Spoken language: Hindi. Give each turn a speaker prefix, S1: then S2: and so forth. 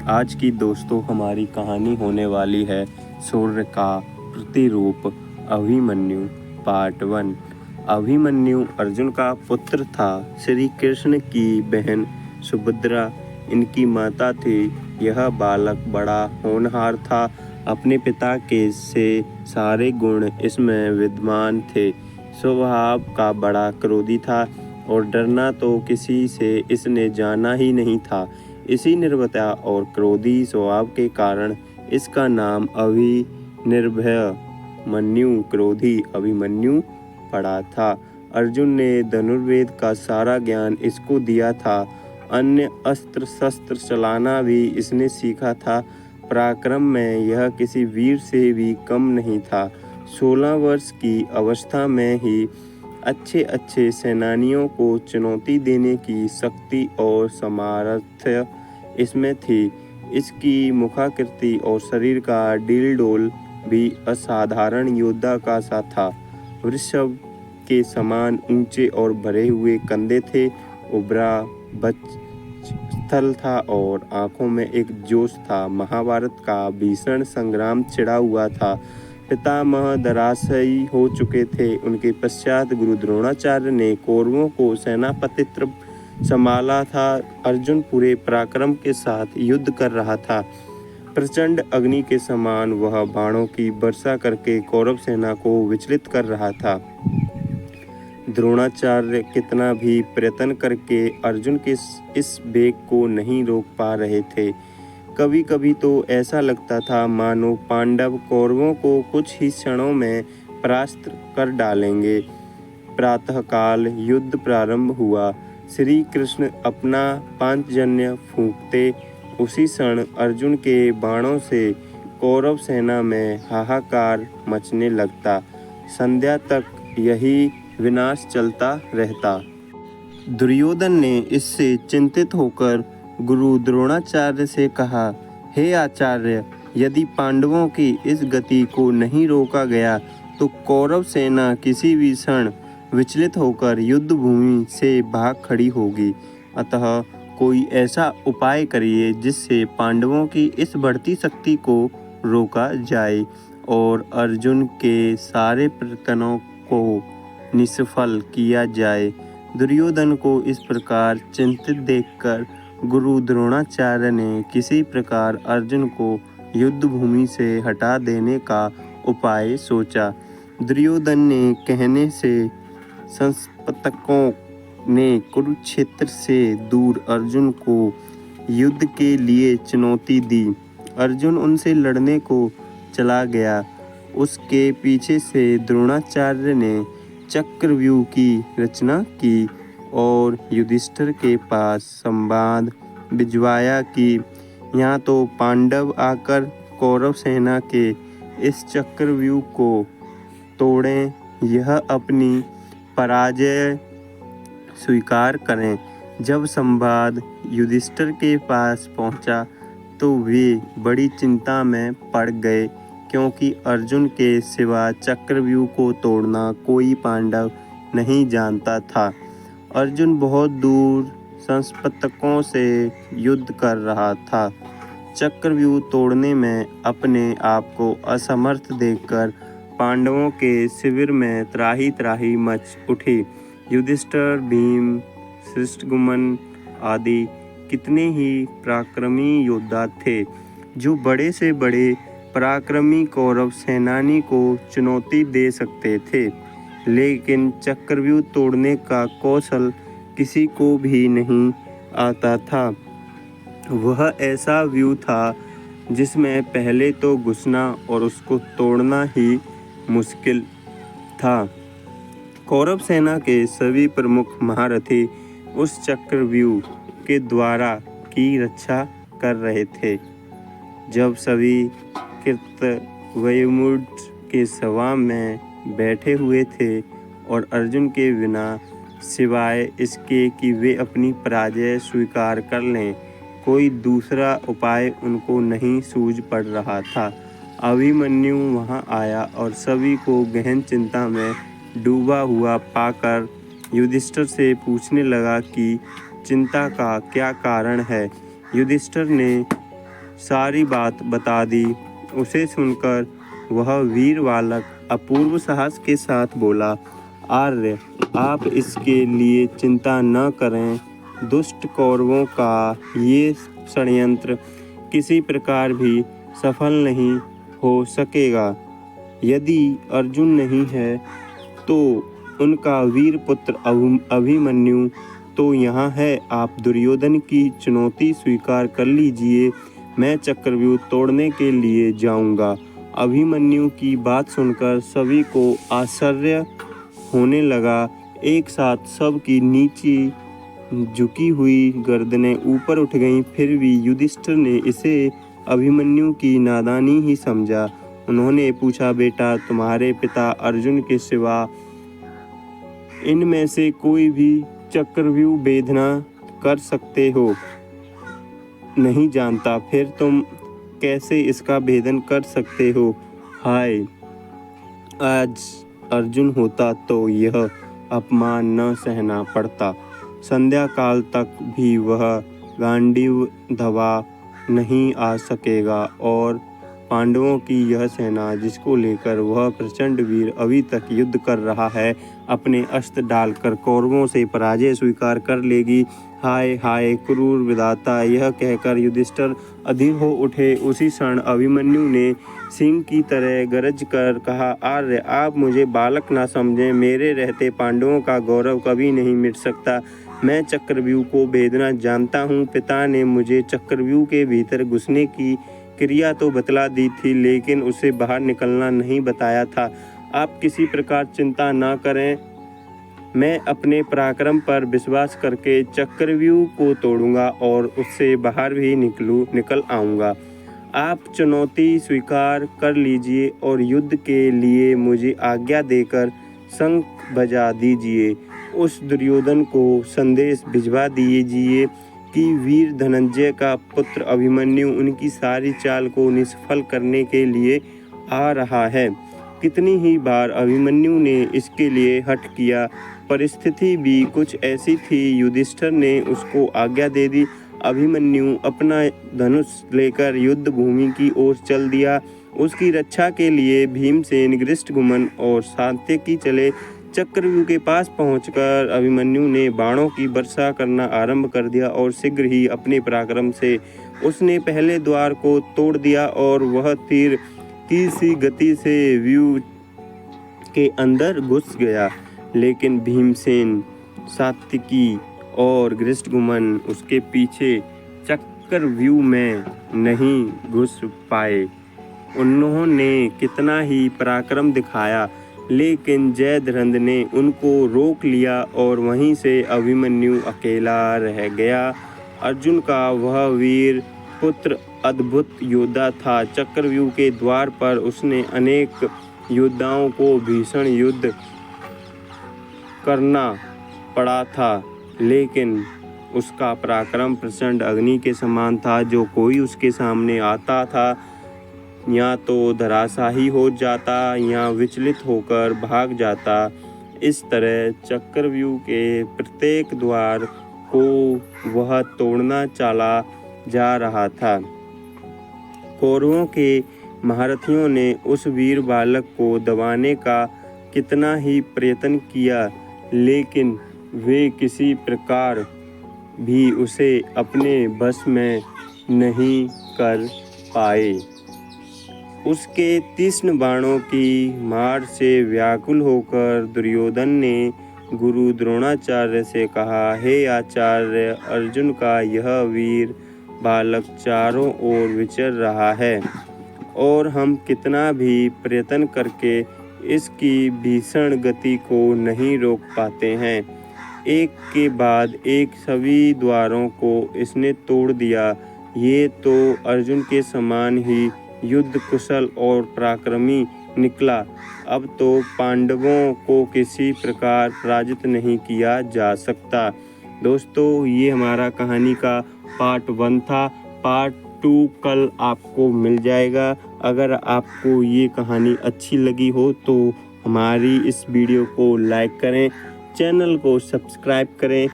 S1: आज की दोस्तों हमारी कहानी होने वाली है सूर्य का प्रतिरूप अभिमन्यु पार्ट 1। अभिमन्यु अर्जुन का पुत्र था। श्री कृष्ण की बहन सुभद्रा इनकी माता थी। यह बालक बड़ा होनहार था। अपने पिता के से सारे गुण इसमें विद्यमान थे। स्वभाव का बड़ा क्रोधी था और डरना तो किसी से इसने जाना ही नहीं था। इसी निर्भयता और क्रोधी स्वभाव के कारण इसका नाम अभिनिर्भय मन्यु क्रोधी अभिमन्यु पड़ा था। अर्जुन ने धनुर्वेद का सारा ज्ञान इसको दिया था। अन्य अस्त्र शस्त्र चलाना भी इसने सीखा था। पराक्रम में यह किसी वीर से भी कम नहीं था। 16 वर्ष की अवस्था में ही अच्छे अच्छे सेनानियों को चुनौती देने की शक्ति और सामर्थ्य इसमें थी। इसकी मुखाकृति और शरीर का डील-डोल भी असाधारण योद्धा का सा था। वृषभ के समान ऊंचे और भरे हुए कंधे थे। उभरा वक्षस्थल था और आंखों में एक जोश था। महाभारत का भीषण संग्राम छिड़ा हुआ था। पितामह धराशायी हो चुके थे। उनके पश्चात गुरु द्रोणाचार्य ने कौरवों को सेनापतित्व संभाला था। अर्जुन पूरे पराक्रम के साथ युद्ध कर रहा था। प्रचंड अग्नि के समान वह बाणों की वर्षा करके कौरव सेना को विचलित कर रहा था। द्रोणाचार्य कितना भी प्रयत्न करके अर्जुन के इस वेग को नहीं रोक पा रहे थे। कभी कभी तो ऐसा लगता था मानो पांडव कौरवों को कुछ ही क्षणों में परास्त कर डालेंगे। प्रातःकाल युद्ध प्रारंभ हुआ। श्री कृष्ण अपना पांचजन्य फूंकते उसी क्षण अर्जुन के बाणों से कौरव सेना में हाहाकार मचने लगता। संध्या तक यही विनाश चलता रहता। दुर्योधन ने इससे चिंतित होकर गुरु द्रोणाचार्य से कहा, हे आचार्य, यदि पांडवों की इस गति को नहीं रोका गया तो कौरव सेना किसी भी क्षण विचलित होकर युद्ध भूमि से भाग खड़ी होगी। अतः कोई ऐसा उपाय करिए जिससे पांडवों की इस बढ़ती शक्ति को रोका जाए और अर्जुन के सारे प्रयत्नों को निष्फल किया जाए। दुर्योधन को इस प्रकार चिंतित देखकर गुरु द्रोणाचार्य ने किसी प्रकार अर्जुन को युद्ध भूमि से हटा देने का उपाय सोचा। दुर्योधन ने कहने से संस्पतकों ने कुरुक्षेत्र से दूर अर्जुन को युद्ध के लिए चुनौती दी। अर्जुन उनसे लड़ने को चला गया। उसके पीछे से द्रोणाचार्य ने चक्रव्यूह की रचना की और युधिष्ठिर के पास संवाद भिजवाया कि यहाँ तो पांडव आकर कौरव सेना के इस चक्रव्यूह को तोड़ें, यह अपनी पराजय स्वीकार करें। जब संवाद युधिष्ठिर के पास पहुँचा तो वे बड़ी चिंता में पड़ गए, क्योंकि अर्जुन के सिवा चक्रव्यूह को तोड़ना कोई पांडव नहीं जानता था। अर्जुन बहुत दूर संस्पतकों से युद्ध कर रहा था। चक्रव्यूह तोड़ने में अपने आप को असमर्थ देखकर पांडवों के शिविर में त्राही त्राही मच उठी। युधिष्ठिर, भीम, धृष्टद्युम्न आदि कितने ही पराक्रमी योद्धा थे, जो बड़े से बड़े पराक्रमी कौरव सेनानी को चुनौती दे सकते थे, लेकिन चक्रव्यूह तोड़ने का कौशल किसी को भी नहीं आता था। वह ऐसा व्यूह था जिसमें पहले तो घुसना और उसको तोड़ना ही मुश्किल था। कौरव सेना के सभी प्रमुख महारथी उस चक्रव्यूह के द्वारा की रक्षा कर रहे थे। जब सभी कृतवैमुड के सभा में बैठे हुए थे और अर्जुन के बिना सिवाय इसके कि वे अपनी पराजय स्वीकार कर लें, कोई दूसरा उपाय उनको नहीं सूझ पड़ रहा था। अभिमन्यु वहां आया और सभी को गहन चिंता में डूबा हुआ पाकर युधिष्ठिर से पूछने लगा कि चिंता का क्या कारण है। युधिष्ठिर ने सारी बात बता दी। उसे सुनकर वह वीर बालक अपूर्व साहस के साथ बोला, आर्य, आप इसके लिए चिंता न करें। दुष्ट कौरवों का ये षड्यंत्र किसी प्रकार भी सफल नहीं हो सकेगा। यदि अर्जुन नहीं है तो उनका वीर पुत्र अभिमन्यु तो यहाँ है। आप दुर्योधन की चुनौती स्वीकार कर लीजिए, मैं चक्रव्यूह तोड़ने के लिए जाऊंगा। अभिमन्यु की बात सुनकर सभी को आश्चर्य होने लगा। एक साथ सब की नीचे झुकी हुई गर्दनें ऊपर उठ गईं। फिर भी युधिष्ठिर ने इसे अभिमन्यु की नादानी ही समझा। उन्होंने पूछा, बेटा, तुम्हारे पिता अर्जुन के सिवा इनमें से कोई भी चक्रव्यूह भेदना कर सकते हो? नहीं जानता। फिर तुम कैसे इसका भेदन कर सकते हो? हाय, आज अर्जुन होता तो यह अपमान न सहना पड़ता। संध्या काल तक भी वह गांडीव दबा नहीं आ सकेगा और पांडवों की यह सेना जिसको लेकर वह प्रचंड वीर अभी तक युद्ध कर रहा है, अपने अस्त्र डालकर कौरवों से पराजय स्वीकार कर लेगी। हाय हाय क्रूर विधाता, यह कहकर युधिष्ठिर अधीर हो उठे। उसी क्षण अभिमन्यु ने सिंह की तरह गरज कर कहा, आर्य, आप मुझे बालक ना समझें। मेरे रहते पांडवों का गौरव कभी नहीं मिट सकता। मैं चक्रव्यूह को भेदना जानता हूँ। पिता ने मुझे चक्रव्यूह के भीतर घुसने की क्रिया तो बतला दी थी, लेकिन उसे बाहर निकलना नहीं बताया था। आप किसी प्रकार चिंता ना करें, मैं अपने पराक्रम पर विश्वास करके चक्रव्यूह को तोड़ूंगा और उससे बाहर भी निकल आऊँगा। आप चुनौती स्वीकार कर लीजिए और युद्ध के लिए मुझे आज्ञा देकर शंख बजा दीजिए। उस दुर्योधन को संदेश भिजवा दीजिए कि वीर धनंजय का पुत्र अभिमन्यु उनकी सारी चाल को निष्फल करने के लिए आ रहा है। कितनी ही बार अभिमन्यु ने इसके लिए हठ किया, परिस्थिति भी कुछ ऐसी थी। युधिष्ठिर ने उसको आज्ञा दे दी। अभिमन्यु अपना धनुष लेकर युद्ध भूमि की ओर चल दिया। उसकी रक्षा के लिए भीमसेन, धृष्टद्युम्न और सात्यकी चले। चक्रव्यूह के पास पहुंचकर अभिमन्यु ने बाणों की वर्षा करना आरंभ कर दिया और शीघ्र ही अपने पराक्रम से उसने पहले द्वार को तोड़ दिया और वह तीर की सी गति से व्यूह के अंदर घुस गया। लेकिन भीमसेन, सात्यकी और धृष्टद्युम्न उसके पीछे चक्रव्यूह में नहीं घुस पाए। उन्होंने कितना ही पराक्रम दिखाया, लेकिन जयद्रथ ने उनको रोक लिया और वहीं से अभिमन्यु अकेला रह गया। अर्जुन का वह वीर पुत्र अद्भुत योद्धा था। चक्रव्यूह के द्वार पर उसने अनेक योद्धाओं को भीषण युद्ध करना पड़ा था, लेकिन उसका पराक्रम प्रचंड अग्नि के समान था। जो कोई उसके सामने आता था या तो धराशायी हो जाता या विचलित होकर भाग जाता। इस तरह चक्रव्यूह के प्रत्येक द्वार को वह तोड़ना चला जा रहा था। कौरवों के महारथियों ने उस वीर बालक को दबाने का कितना ही प्रयत्न किया, लेकिन वे किसी प्रकार भी उसे अपने बस में नहीं कर पाए। उसके तीक्ष्ण बाणों की मार से व्याकुल होकर दुर्योधन ने गुरु द्रोणाचार्य से कहा, हे आचार्य, अर्जुन का यह वीर बालक चारों ओर विचर रहा है और हम कितना भी प्रयत्न करके इसकी भीषण गति को नहीं रोक पाते हैं। एक के बाद एक सभी द्वारों को इसने तोड़ दिया। ये तो अर्जुन के समान ही युद्ध कुशल और पराक्रमी निकला। अब तो पांडवों को किसी प्रकार पराजित नहीं किया जा सकता। दोस्तों, ये हमारा कहानी का पार्ट 1 था। पार्ट 2 कल आपको मिल जाएगा। अगर आपको ये कहानी अच्छी लगी हो तो हमारी इस वीडियो को लाइक करें, चैनल को सब्सक्राइब करें।